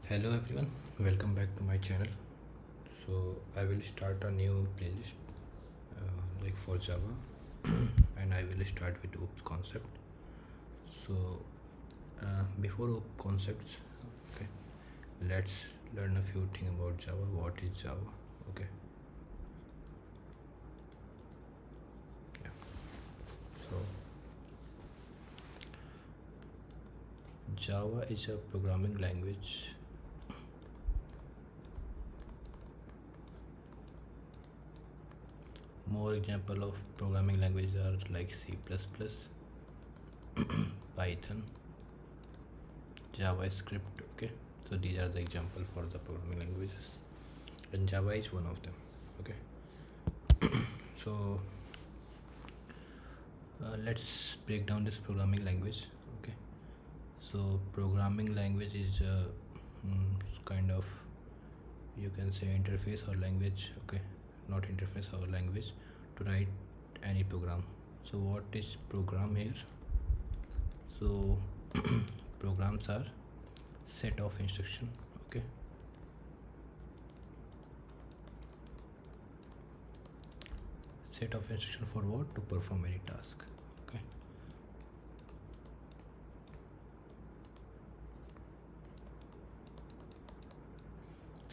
Hello everyone, welcome back to my channel. So I will start a new playlist like for Java and I will start with OOPS concept. So before OOPS concepts, okay, let's learn a few things about Java. What is Java? Okay, yeah. So Java is a programming language. More example of programming languages are like C++, Python, JavaScript. Okay, so these are the example for the programming languages, and Java is one of them. Okay, so let's break down this programming language. Okay, so programming language is kind of, you can say, interface or language. Okay, not interface or language to write any program. So what is program here? So programs are set of instruction. Okay, set of instruction for what? To perform any task. Okay,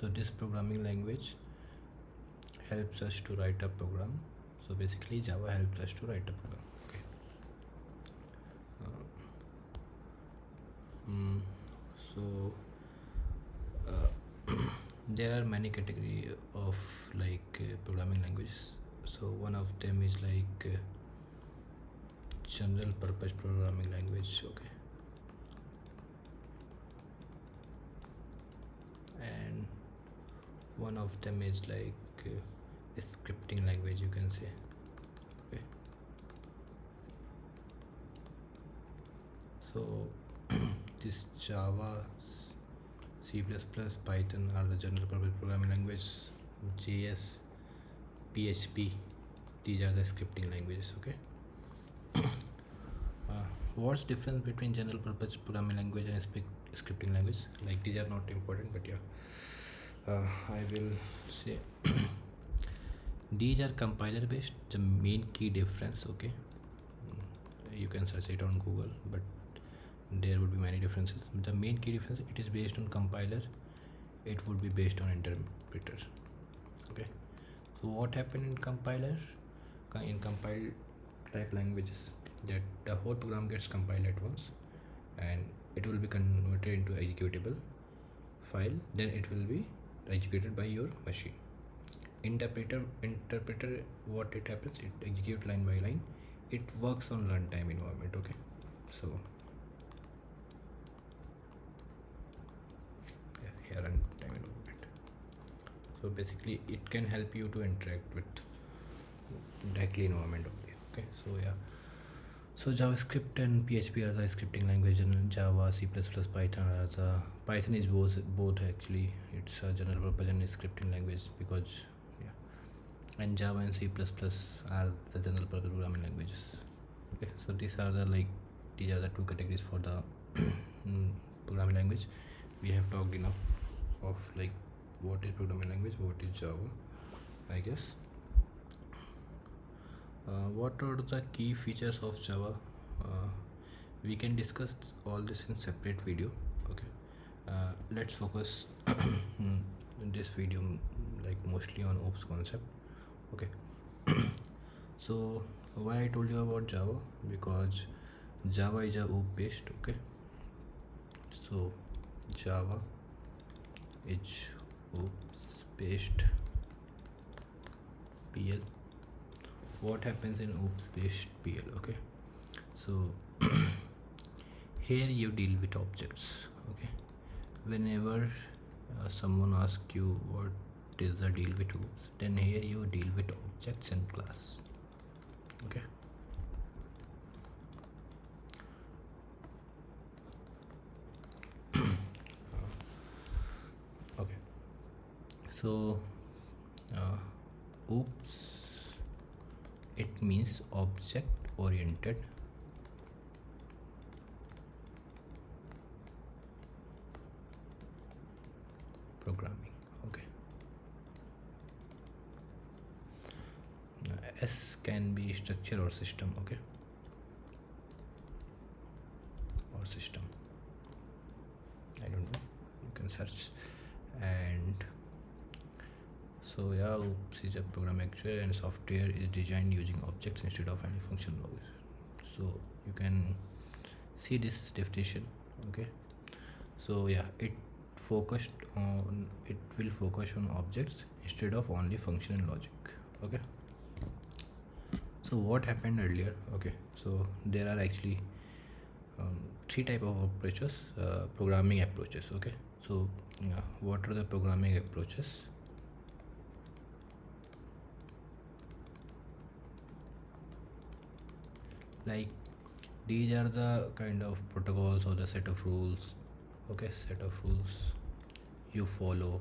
so this programming language helps us to write a program. So basically Java helps us to write a program. Okay, so there are many category of like programming languages. So one of them is like general purpose programming language. Okay, and one of them is like a scripting language, you can say. Okay, so this Java, C++, Python are the general purpose programming language. JS, PHP, these are the scripting languages. Okay, what's difference between general purpose programming language and scripting language? Like, these are not important, but yeah, I will say these are compiler based. The main key difference, okay, you can search it on Google, but there would be many differences. The main key difference, it is based on compiler, it would be based on interpreter. Okay, so what happened in compiler, in compiled type languages, that the whole program gets compiled at once and it will be converted into executable file, then it will be executed by your machine. Interpreter, what it happens, it executes line by line, it works on runtime environment. Okay, so yeah, here runtime environment. So basically it can help you to interact with directly environment only. Okay, so yeah, so JavaScript and PHP are the scripting language, and Java, C++, Python are the, Python is both actually. It's a general purpose and scripting language, because yeah, and Java and C++ are the general purpose programming languages. Okay, so these are the these are the two categories for the programming language. We have talked enough of like what is programming language, what is Java, I guess. What are the key features of Java? We can discuss all this in separate video. Okay, let's focus in this video like mostly on OOPS concept. Okay, so why I told you about Java? Because Java is a OOP based. Okay, so Java is OOPS based PL. What happens in OOPS based PL? Okay, so here you deal with objects. Okay, whenever someone asks you what is the deal with OOPS, then here you deal with objects and class. Okay, okay, so OOPS, it means object oriented programming. Okay, S can be structure or system. Okay, or system, I don't know, you can search. And so yeah, OOPS is a programming actually, and software is designed using objects instead of any function logic. So you can see this definition. Okay, so yeah, it will focus on objects instead of only function and logic. Okay, so what happened earlier? Okay, so there are actually three type of approaches, programming approaches. Okay, so yeah, what are the programming approaches? Like these are the kind of protocols or the set of rules. Okay, set of rules you follow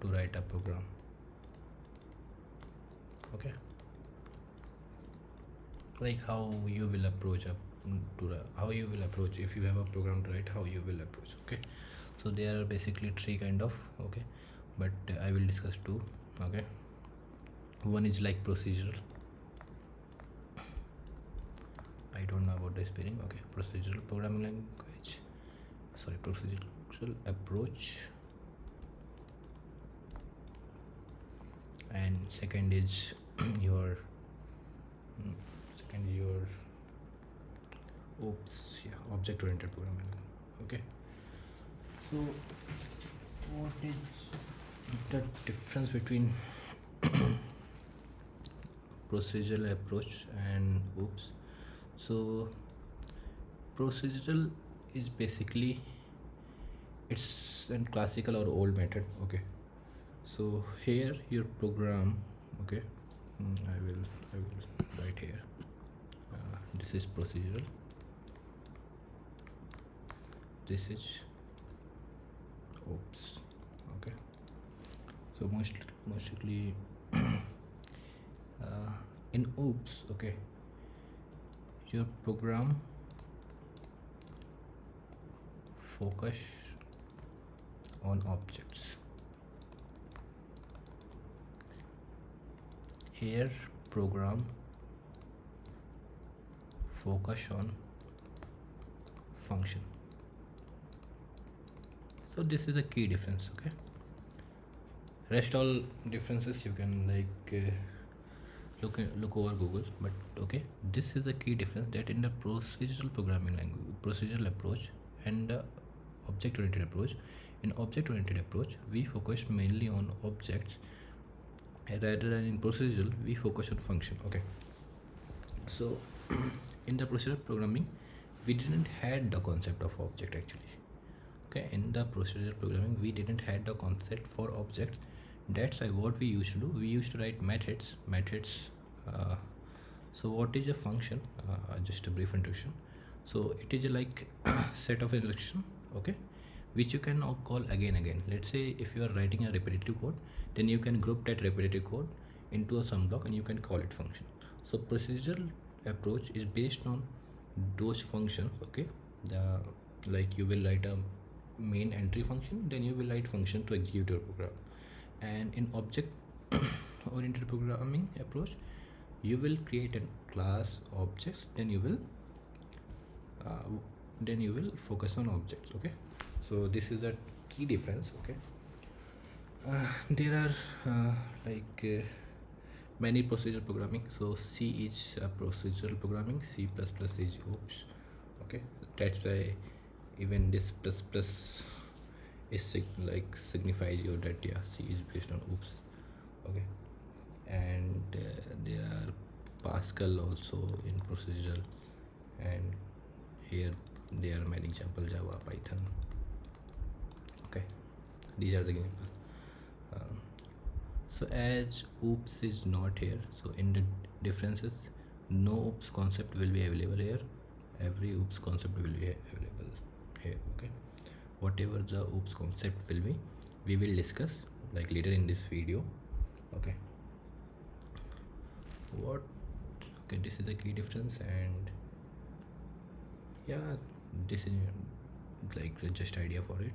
to write a program. Okay, like how you will approach how you will approach if you have a program to write, how you will approach. Okay, so there are basically three kind of. Okay, but I will discuss two. Okay, one is like procedural. I don't know about the spelling. Okay, procedural programming language, sorry, procedural approach. And second is your object oriented programming. Okay, so what is the difference between procedural approach and OOPS? So procedural is basically it's a classical or old method. Okay, so here your program. Okay, I will write here, this is procedural, this is OOPS. Okay, so mostly in OOPS, okay, your program focus on objects. Here program focus on function. So this is a key difference. Okay, rest all differences you can like look over Google, but okay, this is a key difference, that in the procedural programming language, procedural approach, and the object oriented approach. In object oriented approach we focus mainly on objects, rather than in procedural we focus on function. Okay, so in the procedural programming we didn't had the concept of object actually. Okay, in the procedural programming we didn't had the concept for object. That's why what we used to do, we used to write methods. So what is a function? Just a brief introduction. So it is a like set of instruction, okay, which you can now call again. Let's say if you are writing a repetitive code, then you can group that repetitive code into a sum block and you can call it function. So procedural approach is based on those functions. Okay, the like you will write a main entry function, then you will write function to execute your program. And in object oriented programming approach you will create a class objects, then you will focus on objects. Okay, so this is a key difference. Okay, there are many procedural programming. So C is a procedural programming, C++ is OOPS. Okay, that's why even this plus plus is signifies you that yeah, C is based on OOPS. Okay, and there are Pascal also in procedural, and here there are many examples, Java, Python. Okay, these are the examples. So as OOPS is not here, so in the differences, no OOPS concept will be available here. Every OOPS concept will be available here. Okay, whatever the OOPS concept will be, we will discuss like later in this video. Okay, this is the key difference. And Yeah, this is like just idea for it.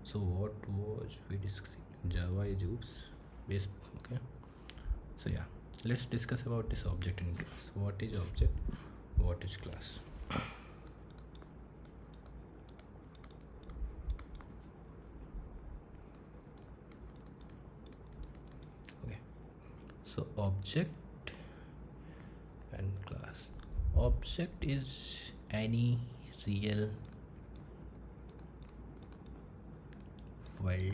So what was we discussing? Java is oops base. Okay, so yeah, let's discuss about this object in class. What is object, what is class? Okay, so object and class. Object is any real world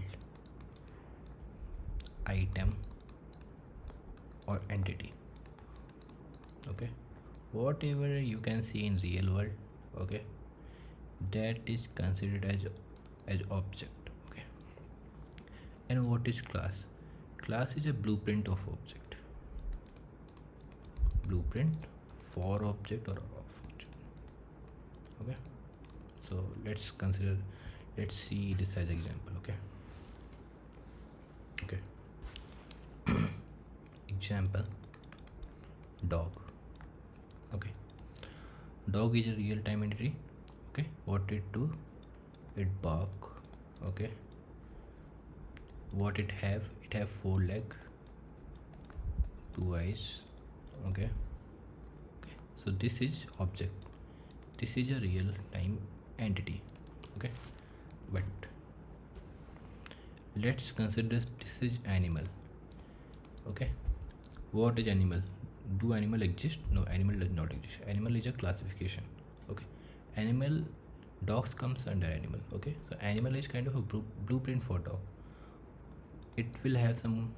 item or entity. Okay, whatever you can see in real world, okay, that is considered as object. Okay, and what is class? Class is a blueprint of object, blueprint for object or of object. Okay, so let's see this as example. Okay, okay, example, dog. Okay, dog is a real time entity. Okay, what it do? It bark. Okay, what it have? It have 4 leg, 2 eyes. Okay, okay, so this is object, this is a real time entity. Okay, but let's consider this is animal. Okay, what is animal? Do animal exist? No, animal does not exist. Animal is a classification. Okay, animal, dogs comes under animal. Okay, so animal is kind of a blueprint for dog. It will have some,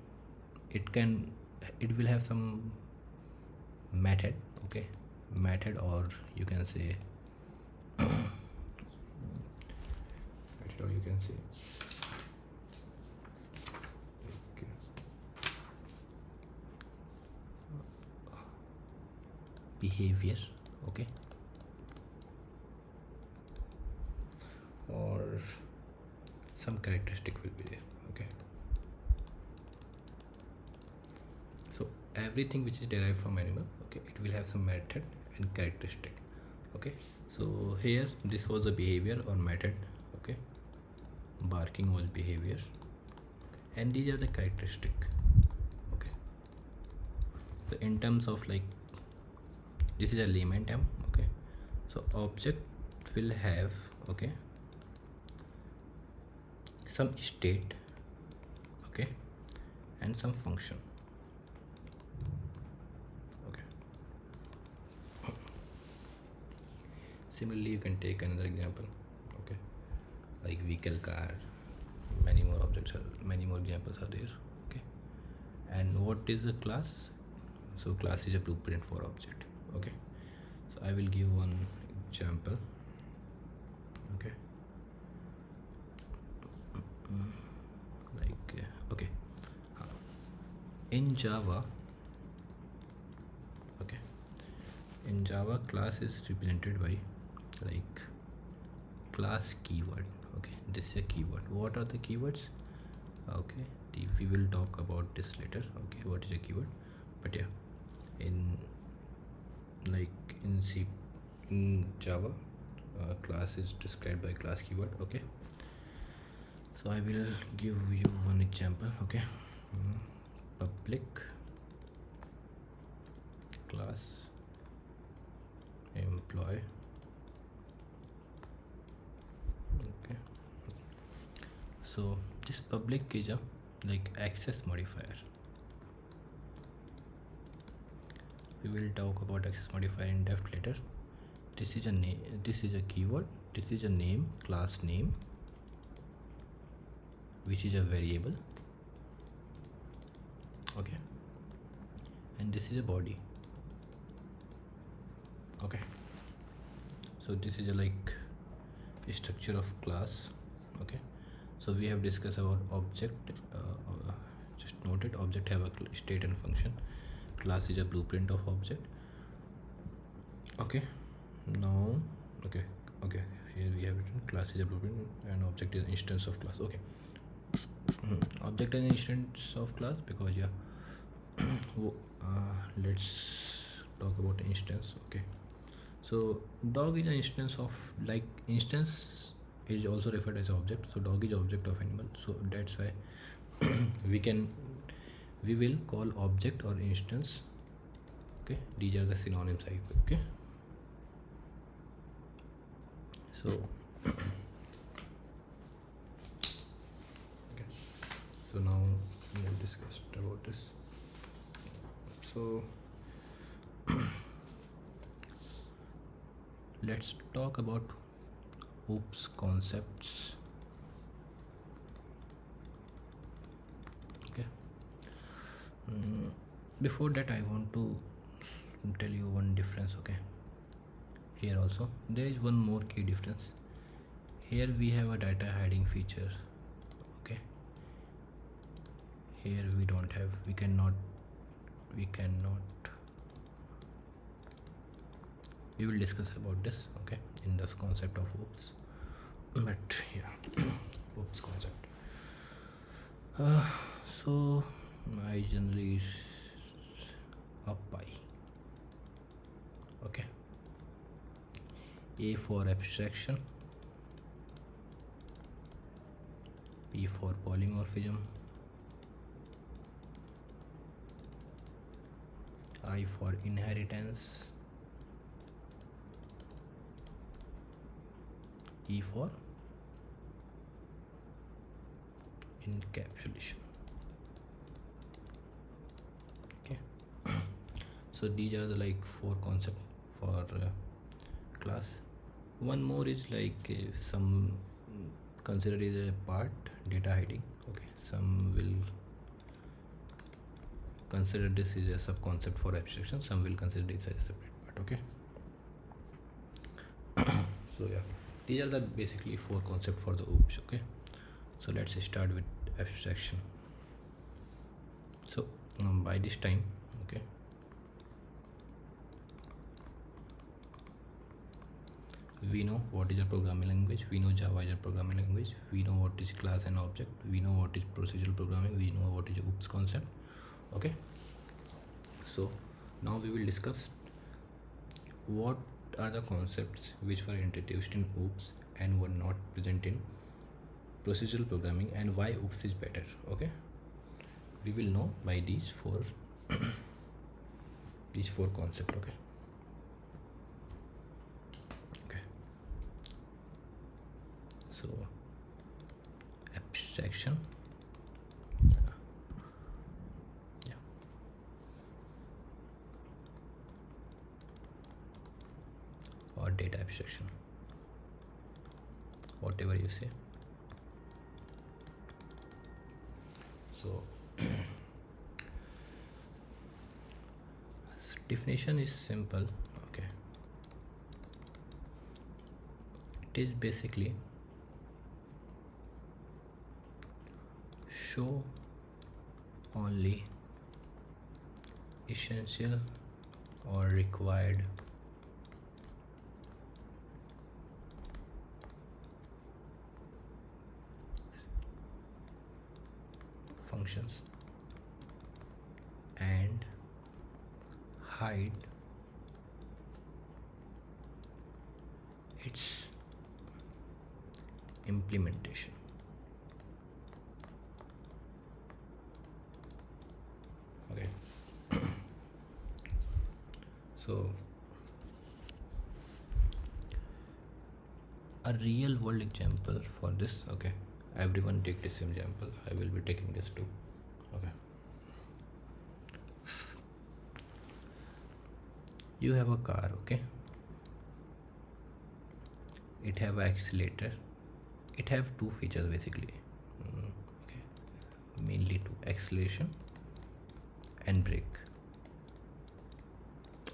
it will have some method. Okay, method, or you can say method, or you can say okay, behavior. Okay, or some characteristic will be there. Okay, so everything which is derived from animal, okay, it will have some method and characteristic. Okay, so here this was a behavior or method. Okay, barking was behavior, and these are the characteristic. Okay, so in terms of like, this is a layman term. Okay, so object will have, okay, some state, okay, and some function. Okay, similarly you can take another example. Okay, like vehicle, car, many more objects are, many more examples are there. Okay, and what is a class? So class is a blueprint for object. Okay, so I will give one example. Okay, like okay, in Java, okay, in Java class is represented by like class keyword. Okay, this is a keyword. What are the keywords? Okay, we will talk about this later. Okay, what is a keyword? But yeah, in like in Java, class is described by class keyword. Okay, so I will give you one example. Okay, public class employee. Okay, so this public is a like access modifier. We will talk about access modifier in depth later. This is a name, this is a keyword, this is a name, class name, which is a variable. Okay, and this is a body. Okay, so this is a like structure of class. Okay, so we have discussed about object. Just note it, object have a state and function. Class is a blueprint of object. Okay, now okay, here we have written class is a blueprint and object is instance of class. Okay, object is instance of class because yeah, let's talk about instance. Okay, So dog is an instance of, like, instance is also referred as object. So dog is object of animal, so that's why we can we will call object or instance. Okay, these are the synonyms I put. Okay, so okay, so now we'll discuss about this. So let's talk about OOPS concepts. Okay. Before that, I want to tell you one difference. Okay, here also there is one more key difference. Here we have a data hiding feature. Okay, here we don't have, we cannot we will discuss about this, okay, in this concept of OOPS. But yeah, OOPS concept. So I generally up by, okay, A for abstraction, P for polymorphism, I for inheritance, E for encapsulation. Okay, so these are the like four concepts for class. One more is like some consider is a part, data hiding. Okay, some will consider this is a sub concept for abstraction, some will consider this as a separate part. Okay, so yeah, these are the basically four concepts for the OOPS. Okay, so let's start with abstraction. So by this time, okay, we know what is a programming language, we know Java is a programming language, we know what is class and object, we know what is procedural programming, we know what is OOPS concept. Okay, so now we will discuss what are the concepts which were introduced in OOPS and were not present in procedural programming, and why OOPS is better. Okay, we will know by these four these four concepts. Okay, so abstraction, yeah, or data abstraction, whatever you say. So definition is simple. Okay, it is basically show only essential or required functions and hide its implementation. Okay, so a real world example for this. Okay, everyone take this example, I will be taking this too. Okay, you have a car. Okay, it have an accelerator, it have two features basically. Okay, mainly two: acceleration and brake.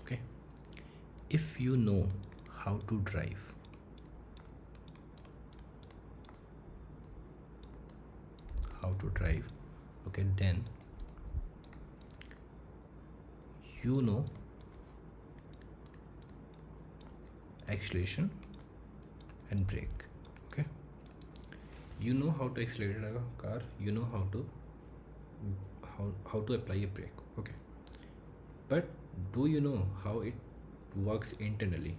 Okay, if you know how to drive, okay, then you know acceleration and brake. Okay, you know how to accelerate a car, you know how to apply a brake. Okay, but do you know how it works internally?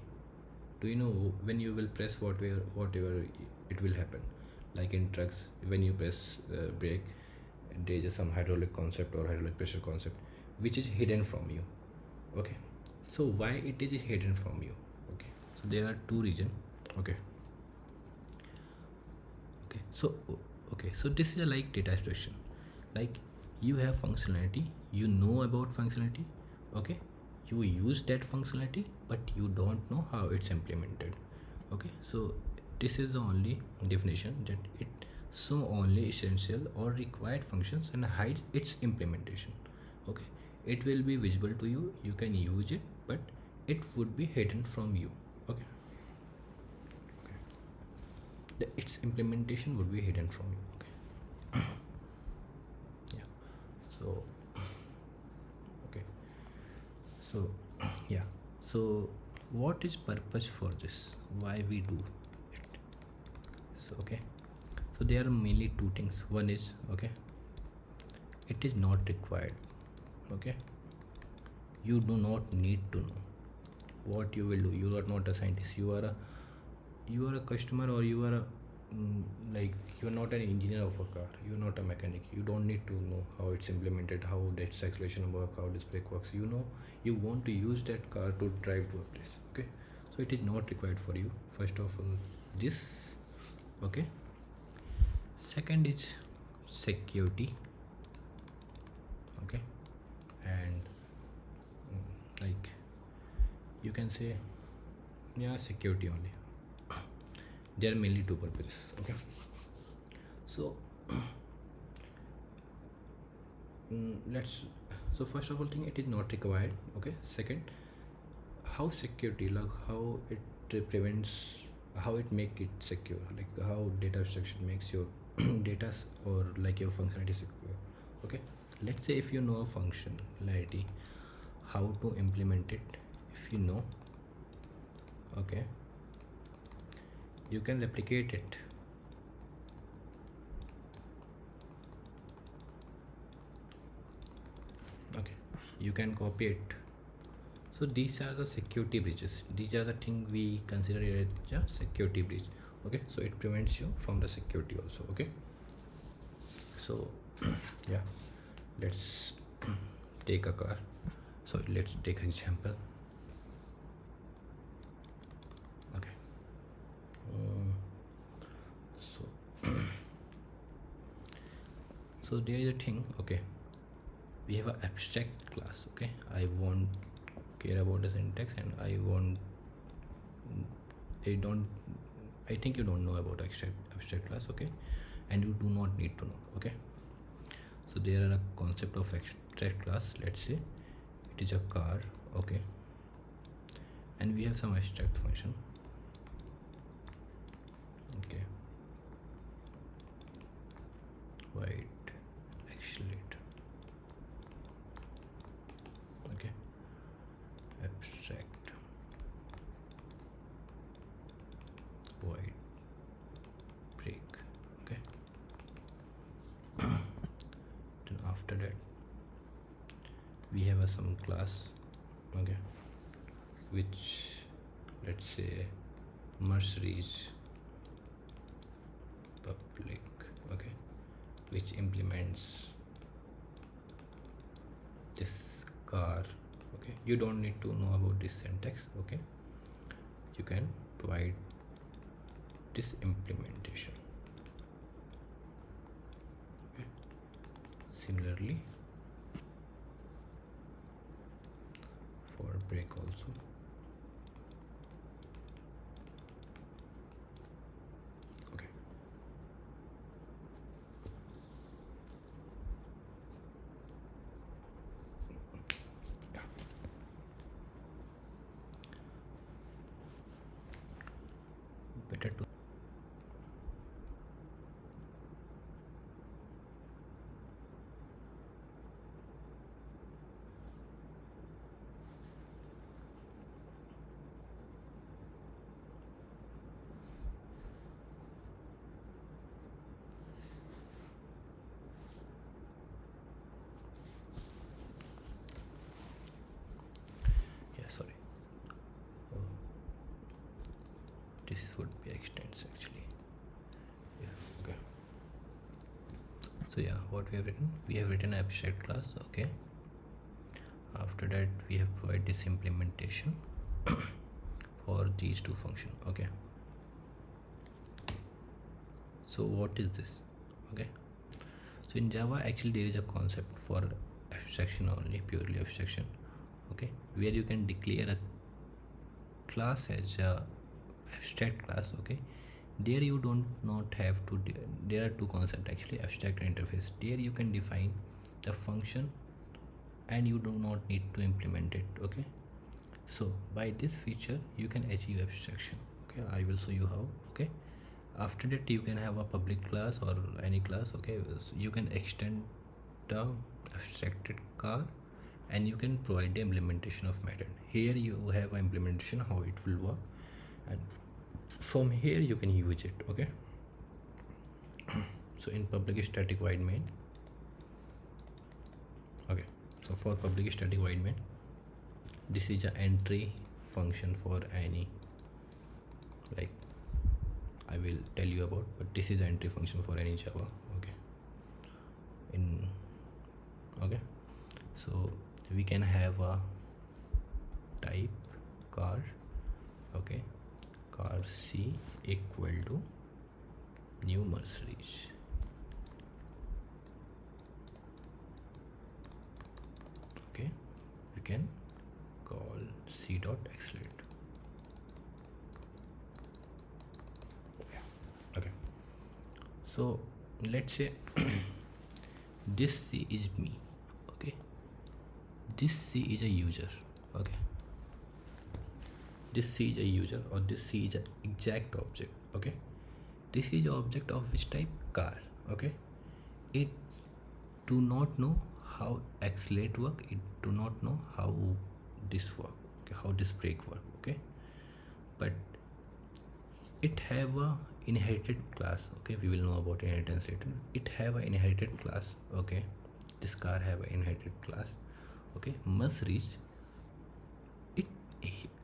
Do you know when you will press whatever it will happen? Like in trucks, when you press brake, there is some hydraulic concept or hydraulic pressure concept which is hidden from you. Okay, so why it is hidden from you? Okay, so there are two reasons. Okay, so this is a like data abstraction. Like you have functionality, you know about functionality. Okay, you use that functionality but you don't know how it's implemented. Okay, so this is the only definition, that it show only essential or required functions and hide its implementation. Okay, it will be visible to you, you can use it, but it would be hidden from you. Okay, its implementation would be hidden from you. Okay, yeah. So okay, so yeah, so what is purpose for this, why we do it? So okay, so there are mainly two things. One is, okay, it is not required. Okay, you do not need to know what you will do. You are not a scientist, you are a customer, or you are a like you are not an engineer of a car, you are not a mechanic. You don't need to know how it's implemented, how that acceleration work, how this brake works. You know, you want to use that car to drive to a place. Okay, so it is not required for you, first of all, this. Okay, second is security. Okay, and like you can say, yeah, security only. There are mainly two purposes. Okay, so let's, so first of all thing, it is not required. Okay, second, how security, like how it prevents, how it make it secure, like how data abstraction makes your data or like your functionality secure. Okay, let's say if you know a functionality, how to implement it, if you know, okay, you can replicate it. Okay, you can copy it. So these are the security breaches, these are the things we consider as a security breach. Okay, so it prevents you from the security also. Okay, so yeah, let's take a car. So let's take an example. Okay, so so there is a thing. Okay, we have an abstract class. Okay, I won't care about the syntax, and I think you don't know about abstract class. Okay, and you do not need to know. Okay, so there are a concept of abstract class. Let's say it is a car. Okay, and we have some abstract function. Okay, white accelerate. Okay, abstract void break. Okay, then after that we have some class. Okay, which, let's say, Mercedes public. Okay, which implements this car. Okay, you don't need to know about this syntax. Okay, you can provide this implementation. Okay, similarly for brake also. Okay, yeah. Better to yeah, sorry. this would be extends actually. Yeah, okay. So yeah, what we have written abstract class. Okay, after that we have provided this implementation for these two functions. Okay, so what is this? Okay, so in Java actually there is a concept for abstraction only, purely abstraction. Okay, where you can declare a class as a abstract class. Okay, there you don't not have to there are two concepts actually, abstract and interface. There you can define the function and you do not need to implement it. Okay, so by this feature you can achieve abstraction. Okay, I will show you how. Okay, after that you can have a public class or any class. Okay, so you can extend the abstracted car and you can provide the implementation of method. Here you have an implementation how it will work, and from here you can use it. Okay, so in public static void main. Okay, so for public static void main, this is an entry function for any, like I will tell you about, but this is an entry function for any Java. Okay, okay, so we can have a type car. Okay, car C equal to new Mercedes. Okay, we can call C dot accelerate. Okay, so let's say this C is me. Okay, this C is a user. Okay, this C is a user, or this C is an exact object. Okay, this is object of which type? Car. Okay, it do not know how accelerate work, it do not know how this work. Okay, how this brake work. Okay, but it have a inherited class. Okay, we will know about inheritance later. It have an inherited class. Okay, this car have an inherited class. Okay, Mercedes, it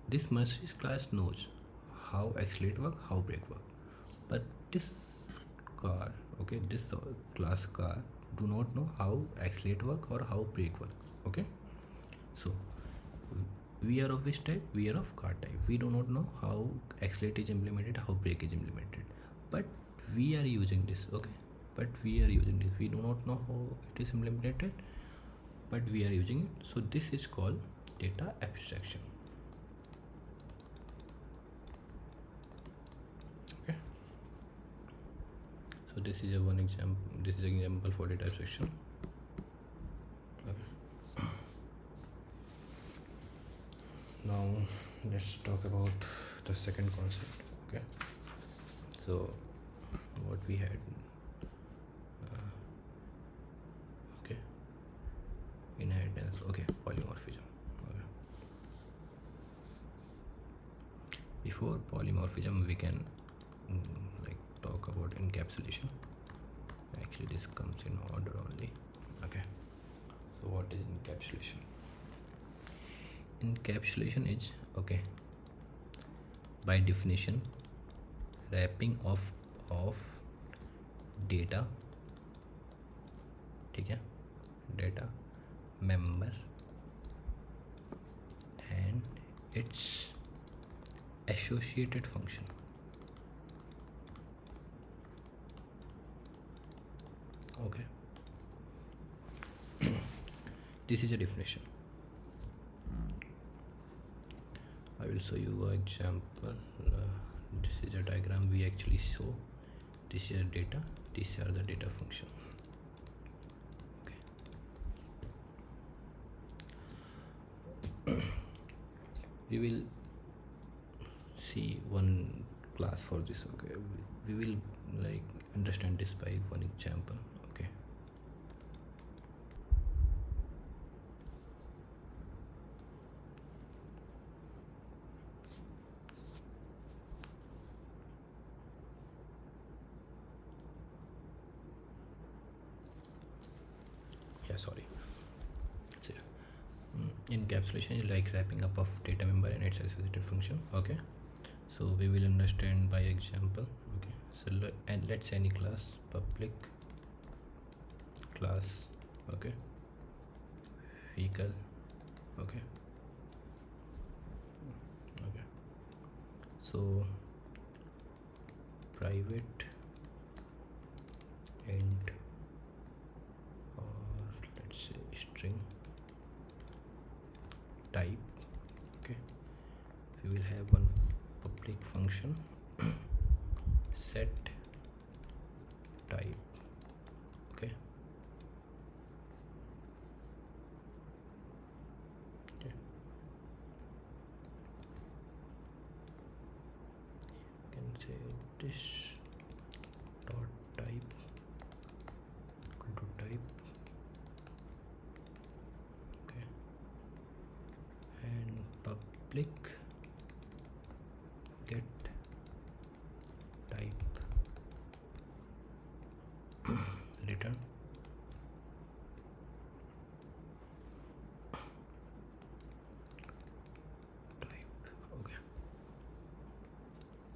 this Mercedes class knows how accelerate work, how brake work, but this car, okay, this class car do not know how accelerate work or how brake work. Okay, so we are of which type? We are of car type. We do not know how accelerate is implemented, how brake is implemented, but we are using this. Okay, but we are using this. We do not know how it is implemented, but we are using it. So this is called data abstraction. Okay, so this is a one example. This is an example for data abstraction. Okay, now let's talk about the second concept. Okay, so what we had, okay, inheritance. Okay, polymorphism. Okay, before polymorphism we can like talk about encapsulation. Actually this comes in order only. Okay, so what is encapsulation? Encapsulation is, okay, by definition, wrapping of data, ठीक है, data member and its associated function. Okay, this is a definition. I will show you an example. This is a diagram we actually show. This is data, these are the data function. Okay, we will see one class for this. Okay, we will like understand this by one example. Okay, yeah, sorry. So encapsulation is like wrapping up of data member and its associated function. Okay, So we will understand by example. Okay, so and let's any class, public class, okay, vehicle, okay, okay. So private int, or let's say string type. Okay, we will have one public function set type. Okay, okay. Can say this dot type equal to type. Okay, and public get type return type. Okay,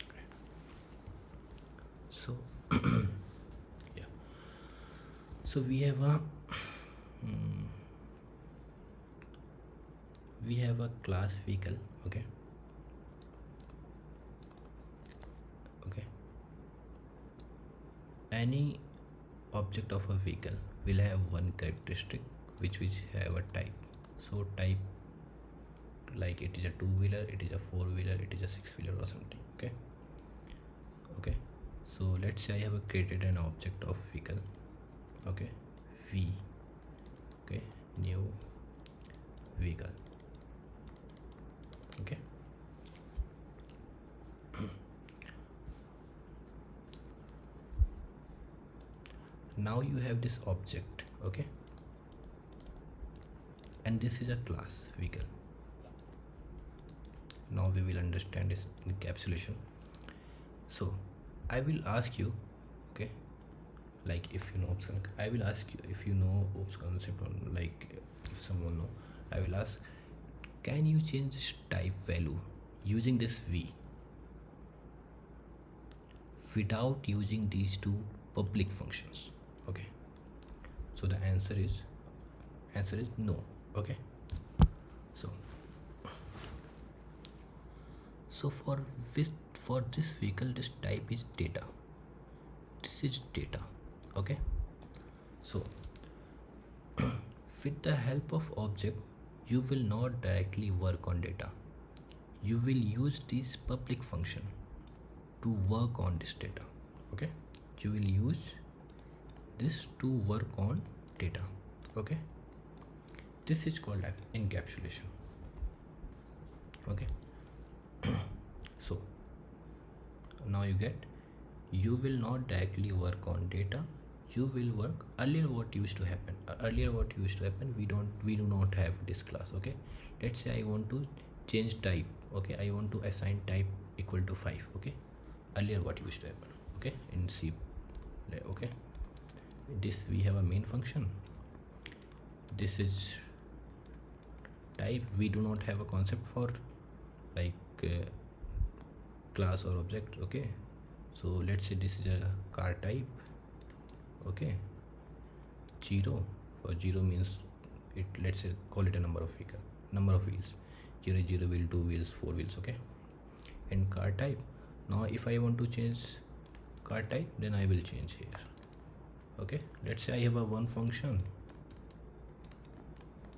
okay. So yeah, so we have a class vehicle. Okay, okay. Any object of a vehicle will have one characteristic which have a type. So type, like it is a two-wheeler, it is a four-wheeler, it is a six-wheeler or something. Okay, okay. So let's say I have created an object of vehicle. Okay, v. Okay, new vehicle. Okay, now you have this object. Okay, and this is a class vehicle. Now we will understand this encapsulation. So I will ask you, okay, like if you know OOPS, I will ask you if you know OOPS concept, on like if someone know, I will ask, can you change this type value using this v without using these two public functions? Okay, so the answer is no. Okay, so for this vehicle, this type is data. This is data. Okay, so with the help of object, you will not directly work on data. You will use this public function to work on this data. Okay, you will use this to work on data. Okay, this is called encapsulation. Okay, so now you get, you will not directly work on data, you will work. Earlier what used to happen, we do not have this class. Okay, let's say I want to change type. Okay, I want to assign type equal to 5. Okay, earlier what used to happen, okay, in C. Okay, this we have a main function, this is type. We do not have a concept for like class or object. Okay, so let's say this is a car type. Okay, 0, for 0 means it, let's say call it a number of wheels. 0 0 wheel, 2 wheels, 4 wheels. Okay, and car type. Now if I want to change car type, then I will change here. Okay, let's say I have a one function,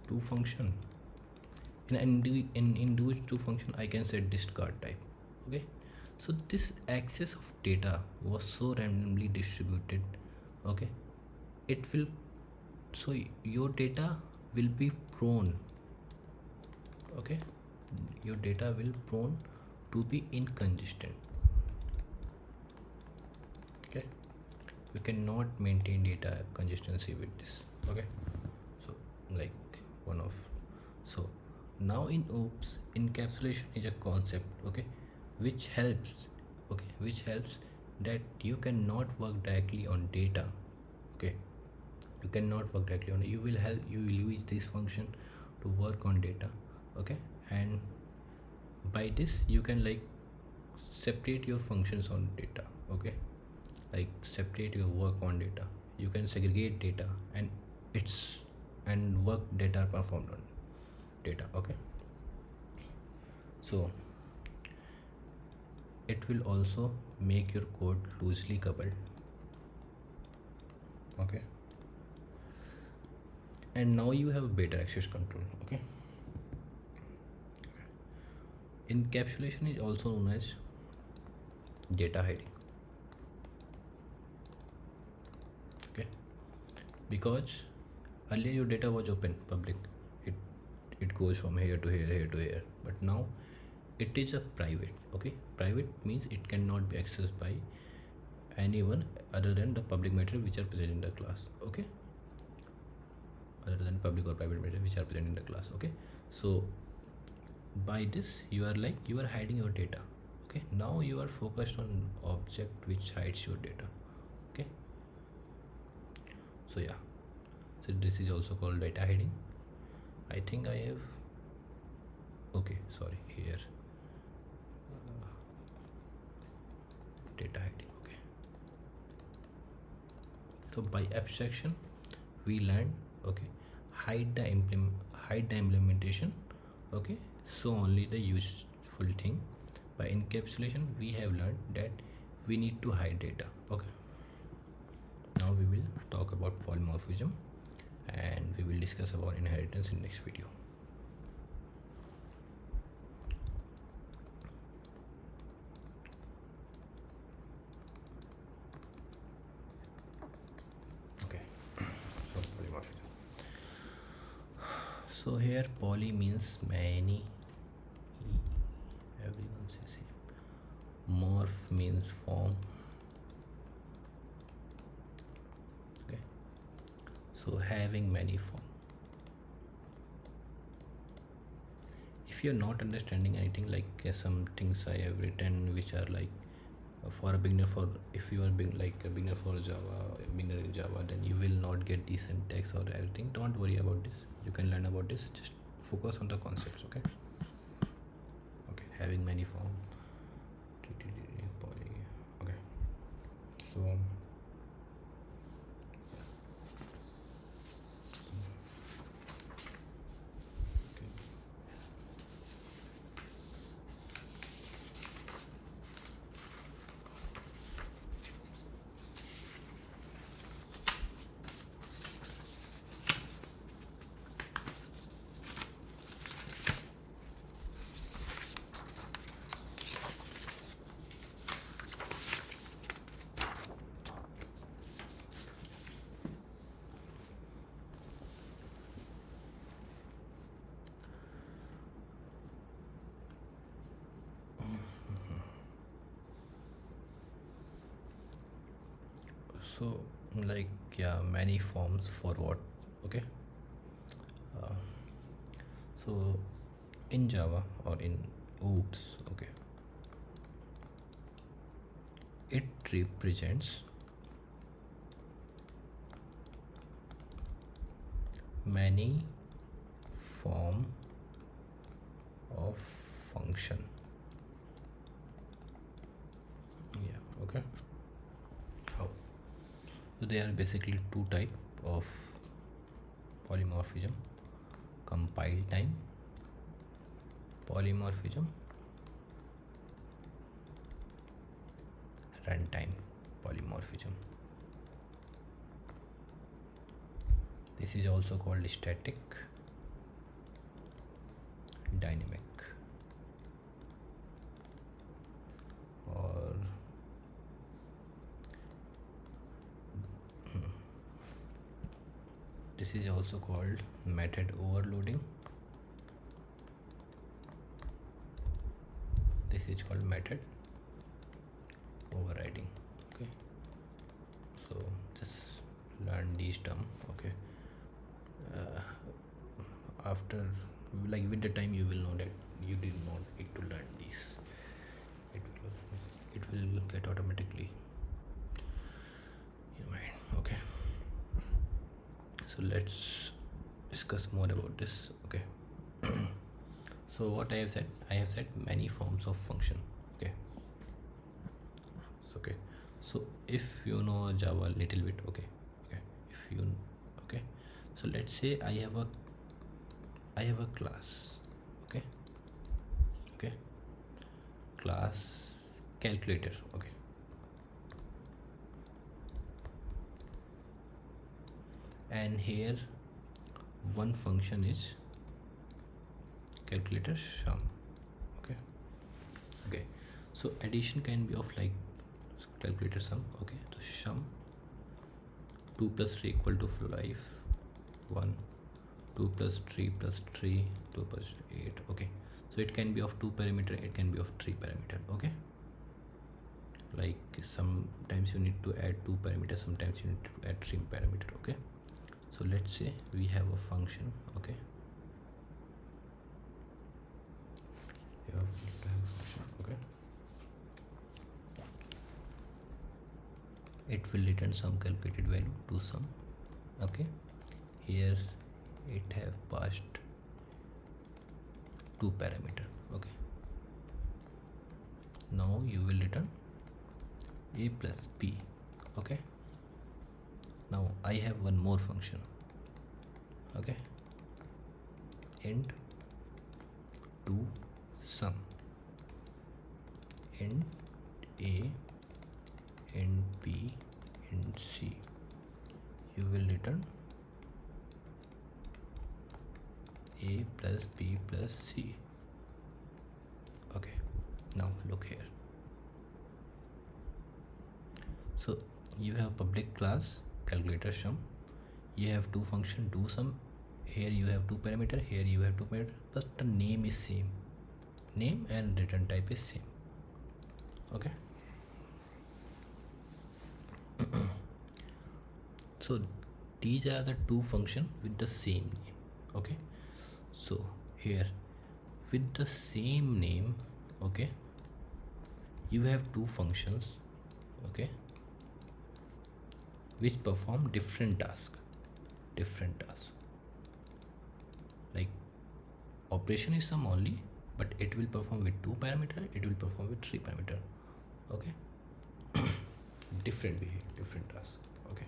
two function, and in those two function I can set this car type. Okay, so this access of data was so randomly distributed. Okay, it will, so your data will be prone. Okay, your data will prone to be inconsistent. Okay, you cannot maintain data consistency with this. Okay, so like one of, so now in OOPS, encapsulation is a concept. Okay, which helps that you cannot work directly on data. Okay, you cannot work directly on it. You will use this function to work on data. Okay, and by this you can like separate your functions on data. Okay, like separate your work on data. You can segregate data and it's and work data are performed on data. Okay, so it will also make your code loosely coupled. Okay, and now you have better access control. Okay, encapsulation is also known as data hiding. Okay, because earlier your data was open, public, it it goes from here to here, here to here, but now it is a private. Okay, private means it cannot be accessed by anyone other than the public matter which are present in the class. Okay, other than public or private matter which are present in the class. Okay, so by this you are like you are hiding your data. Okay, now you are focused on object which hides your data. Okay, so yeah, so this is also called data hiding. I think I have, okay, sorry, here data hiding. Okay, so by abstraction we learn, okay, hide the implementation. Okay, so only the useful thing. By encapsulation we have learned that we need to hide data. Okay, now we will talk about polymorphism and we will discuss about inheritance in next video. Okay, so polymorphism. So here poly means many, everyone says here. Morph means form. Okay, so having many form. If you're not understanding anything, like some things I have written which are like for a beginner, for if you are being like a beginner for Java, beginner in Java, then you will not get the syntax or everything. Don't worry about this, you can learn about this, just focus on the concepts. Okay, okay, having many form, poly. Okay, so so like, yeah, many forms for what? Okay, uh, so in Java or in oops, okay, it represents many form of function. Yeah, okay, how? So there are basically two type of polymorphism: compile time polymorphism, runtime polymorphism. This is also called static, dynamic, or this is also called method overloading. This is called method overriding. Okay, so just learn these terms. Okay, after, like with the time, you will know that you did not need to learn these. It will get automatically in your mind. Okay, so let's discuss more about this. Okay, so what I have said many forms of function. Okay, if you know Java a little bit, okay, if you, okay, so let's say I have a class, okay, class calculator, okay, and here one function is calculator sum, okay, so addition can be of like calculator sum, okay, so sum 2 plus 3 equal to 5, 1, 2 plus 3 plus 3, 2 plus 8, okay, so it can be of 2 parameter, it can be of 3 parameter, okay, like sometimes you need to add 2 parameters, sometimes you need to add 3 parameter, okay, so let's say we have a function, okay, you have to have a function, okay, it will return some calculated value to sum, okay, here it have passed 2 parameter, okay, now you will return a plus b, okay, now I have one more function, okay, int to sum, int a, int b, int c, you will return a plus b plus c, okay, now look here, so you have public class calculator sum, you have two function do sum, here you have 2 parameter, here you have 2 parameter, but the name is same, name and return type is same, okay. So these are the two functions with the same name, okay, so here with the same name, okay, you have two functions, okay, which perform different tasks, like operation is sum only, but it will perform with 2 parameter, it will perform with 3 parameter, okay, different behavior, different tasks, okay.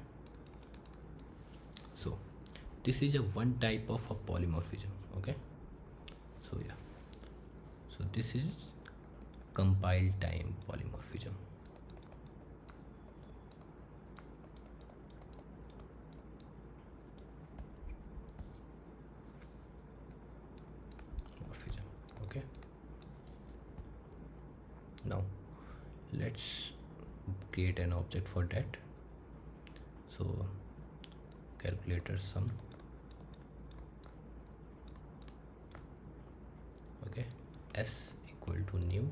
So this is a one type of a polymorphism, okay, so yeah, so this is compile time polymorphism. Okay, now let's create an object for that, so calculator sum, okay, s equal to new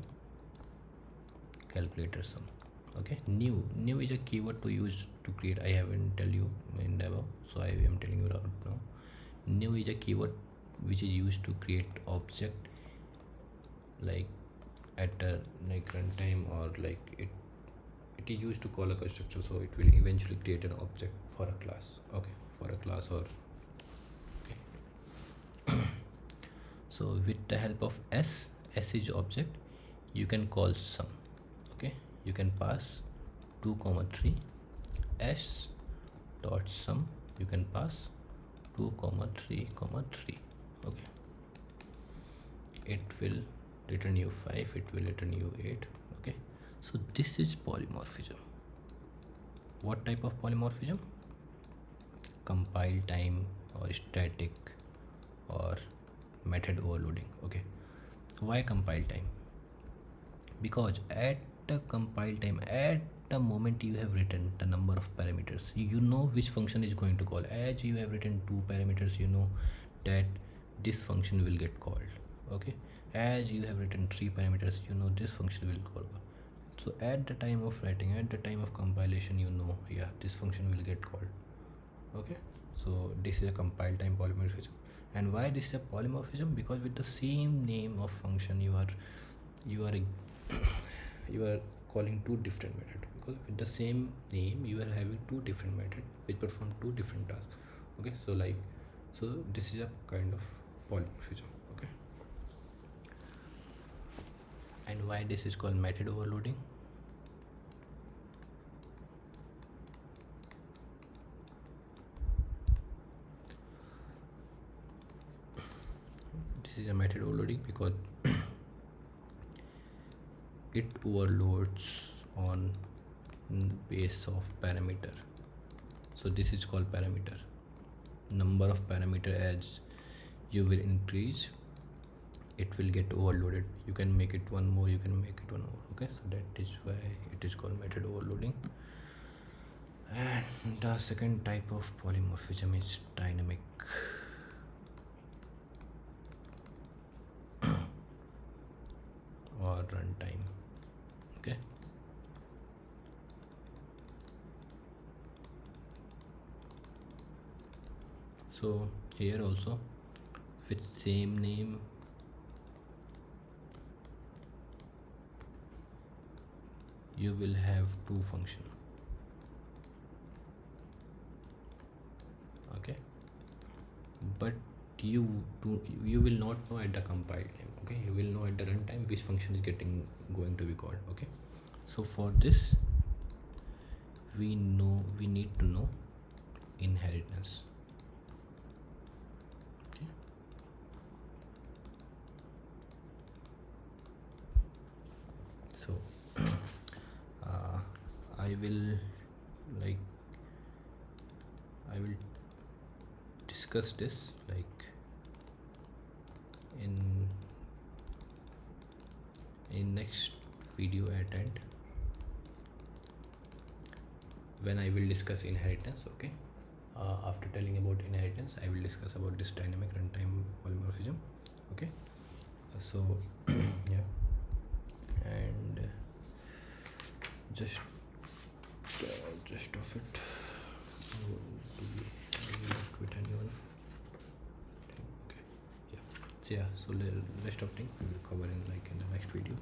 calculator sum, okay, new is a keyword to use to create, I haven't tell you in the above, so I am telling you right now, new is a keyword which is used to create object like at a like runtime, or like it is used to call a constructor, so it will eventually create an object for a class, okay, for a class, or okay. So with the help of s is object, you can call sum, okay, you can pass 2 comma 3 s dot sum, you can pass 2 comma 3 comma 3, okay, it will return you 5, it will return you 8, okay. So this is polymorphism. What type of polymorphism? Compile time or static or method overloading, okay. Why compile time? Because at the compile time, at the moment you have written the number of parameters, you know which function is going to call. As you have written 2 parameters, you know that this function will get called, okay. As you have written 3 parameters, you know this function will call. So at the time of writing, at the time of compilation, you know, yeah, this function will get called, okay. So this is a compile time polymorphism. And why this is a polymorphism? Because with the same name of function, you are calling two different methods, because with the same name you are having two different methods which perform two different tasks, okay. So like, so this is a kind of polymorphism, okay. And why this is called method overloading? this is a method overloading because it overloads on base of parameter. So this is called parameter. Number of parameter as you will increase, it will get overloaded. You can make it one more, you can make it one more. Okay, so that is why it is called method overloading. And the second type of polymorphism is dynamic. Or runtime. Okay, so here also with same name you will have two functions. Okay, but you will not know at the compile time. Okay, you will know at the runtime which function is going to be called. Okay, so for this we need to know inheritance. Okay, so I will discuss this like in next video at end, when I will discuss inheritance. Okay, after telling about inheritance I will discuss about this dynamic runtime polymorphism. Okay, so yeah, and just of it to be left with anyone. Okay, yeah, so yeah, so the rest of thing we will cover in the next video.